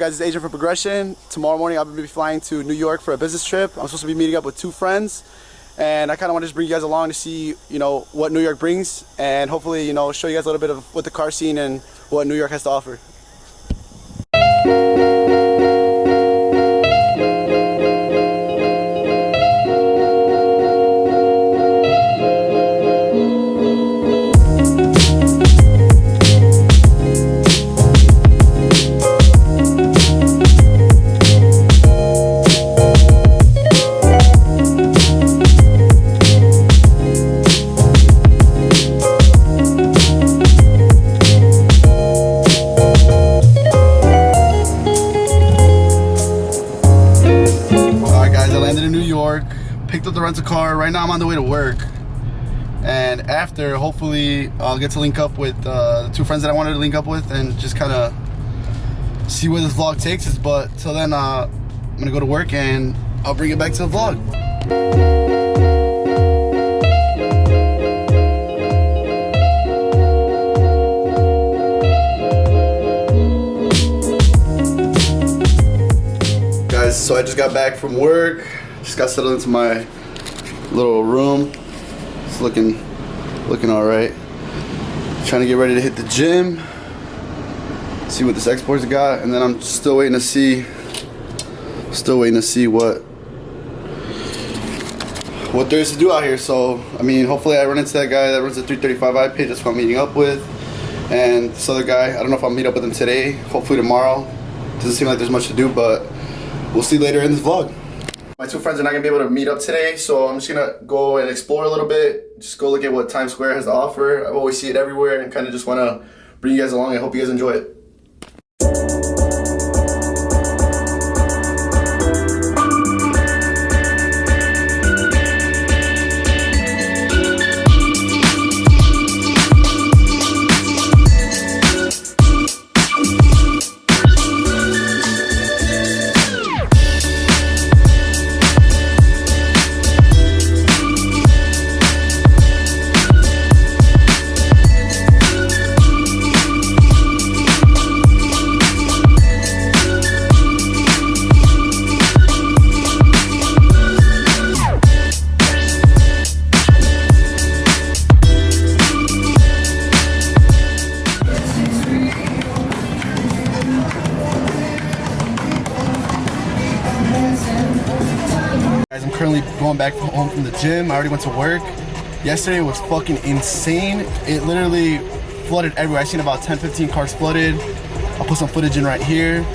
guys? It's Adrian from Progression. Tomorrow morning I'll be flying to New York for a business trip. I'm supposed to be meeting up with 2 friends, and I kind of want to just bring you guys along to see, what New York brings, and hopefully, show you guys a little bit of what the car scene and what New York has to offer. Picked up the rental car. Right now I'm on the way to work, and after, hopefully I'll get to link up with the 2 friends that I wanted to link up with and just kind of see where this vlog takes us. But till then, I'm gonna go to work and I'll bring it back to the vlog. Guys, so I just got back from work. Just got settled into my little room. It's looking all right. Trying to get ready to hit the gym. See what this export's got, and then I'm still waiting to see. What there is to do out here. So I mean, hopefully I run into that guy that runs the 335i page. That's what I'm meeting up with, and this other guy. I don't know if I'll meet up with him today. Hopefully tomorrow. Doesn't seem like there's much to do, but we'll see later in this vlog. My 2 friends are not gonna be able to meet up today, so I'm just gonna go and explore a little bit. Just go look at what Times Square has to offer. I always see it everywhere and kind of just wanna bring you guys along. I hope you guys enjoy it. Guys, I'm currently going back home from the gym. I already went to work. Yesterday was fucking insane. It literally flooded everywhere. I seen about 10-15 cars flooded. I'll put some footage in right here.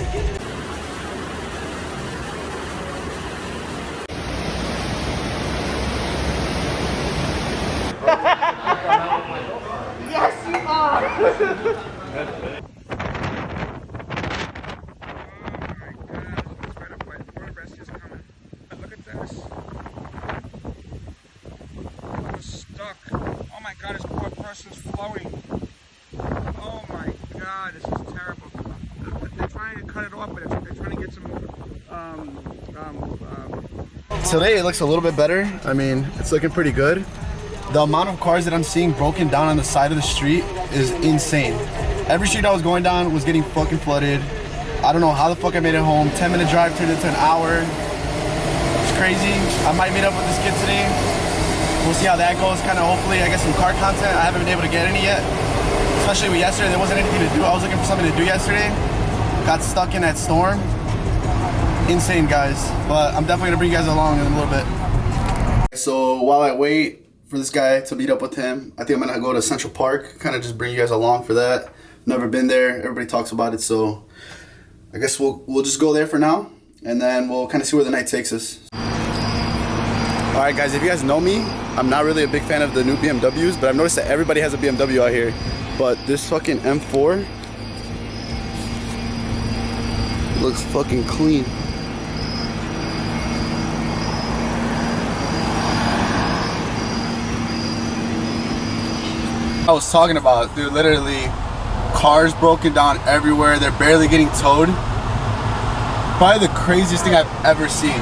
Yes, you are. Stuck. Oh my god, this poor person's flowing. Oh my god, this is terrible. They're trying to cut it off, but they're trying to get some Today it looks a little bit better. I mean, it's looking pretty good. The amount of cars that I'm seeing broken down on the side of the street is insane. Every street I was going down was getting fucking flooded. I don't know how the fuck I made it home. 10-minute drive turned into an hour. It's crazy. I might meet up with this kid today. We'll see how that goes. Kind of, hopefully I get some car content. I haven't been able to get any yet. Especially with yesterday, there wasn't anything to do. I was looking for something to do yesterday. Got stuck in that storm. Insane, guys. But I'm definitely gonna bring you guys along in a little bit. So while I wait for this guy to meet up with him, I think I'm gonna go to Central Park. Kind of just bring you guys along for that. Never been there. Everybody talks about it, so I guess we'll just go there for now, and then we'll kind of see where the night takes us. All right, guys. If you guys know me, I'm not really a big fan of the new BMWs, but I've noticed that everybody has a BMW out here. But this fucking M4 looks fucking clean. I was talking about, dude, literally cars broken down everywhere. They're barely getting towed. Probably the craziest thing I've ever seen.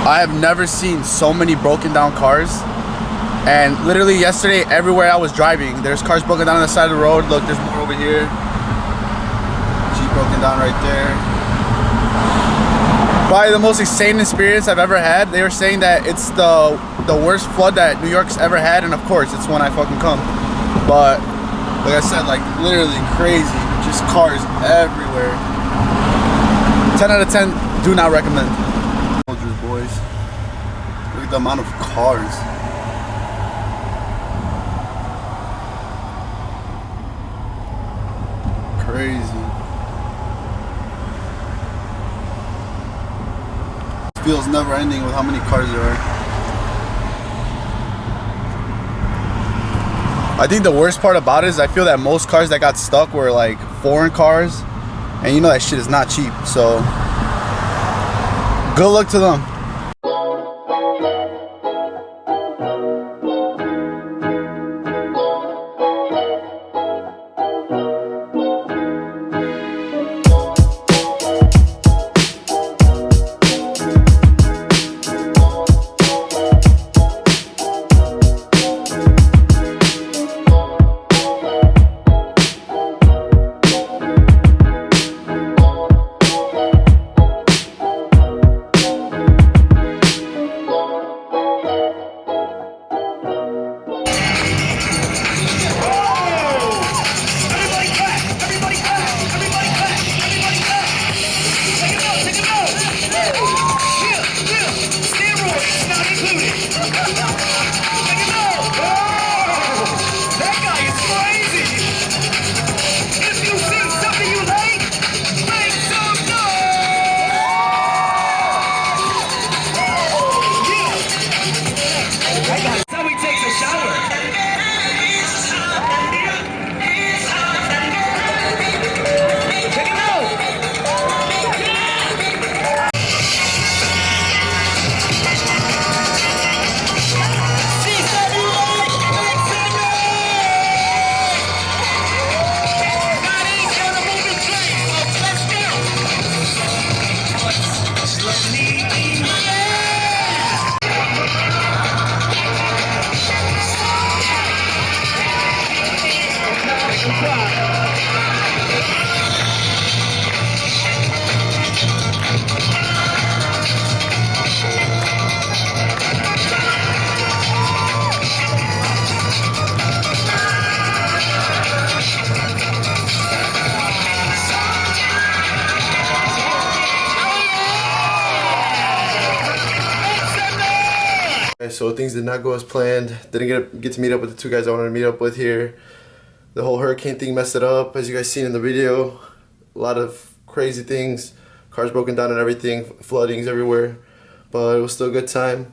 I have never seen so many broken down cars. And literally yesterday, everywhere I was driving, there's cars broken down on the side of the road. Look, there's more over here. Jeep broken down right there. Probably the most insane experience I've ever had. They were saying that it's the worst flood that New York's ever had, and of course it's when I fucking come. But like I said, like literally crazy, just cars everywhere. 10 out of 10, do not recommend. Boys, look at the amount of cars. Crazy. It feels never ending with how many cars there are. I think the worst part about it is I feel that most cars that got stuck were like foreign cars, and you know that shit is not cheap, so good luck to them. So things did not go as planned. Didn't get to meet up with the two guys I wanted to meet up with here. The whole hurricane thing messed it up, as you guys seen in the video. A lot of crazy things, cars broken down and everything, floodings everywhere. But it was still a good time.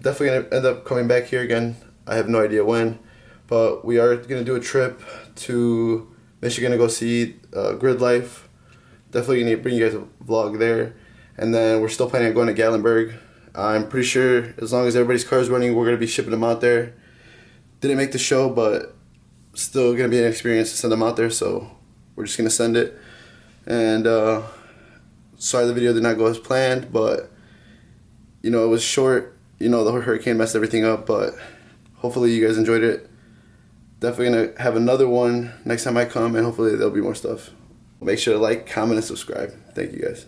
Definitely gonna end up coming back here again. I have no idea when, but we are gonna do a trip to Michigan to go see Grid Life. Definitely gonna bring you guys a vlog there, and then we're still planning on going to Gatlinburg. I'm pretty sure as long as everybody's car is running, we're going to be shipping them out there. Didn't make the show, but still going to be an experience to send them out there, so we're just going to send it. And sorry the video did not go as planned, but you know, it was short. You know, the hurricane messed everything up, but hopefully you guys enjoyed it. Definitely going to have another one next time I come, and hopefully there'll be more stuff. Make sure to like, comment, and subscribe. Thank you guys.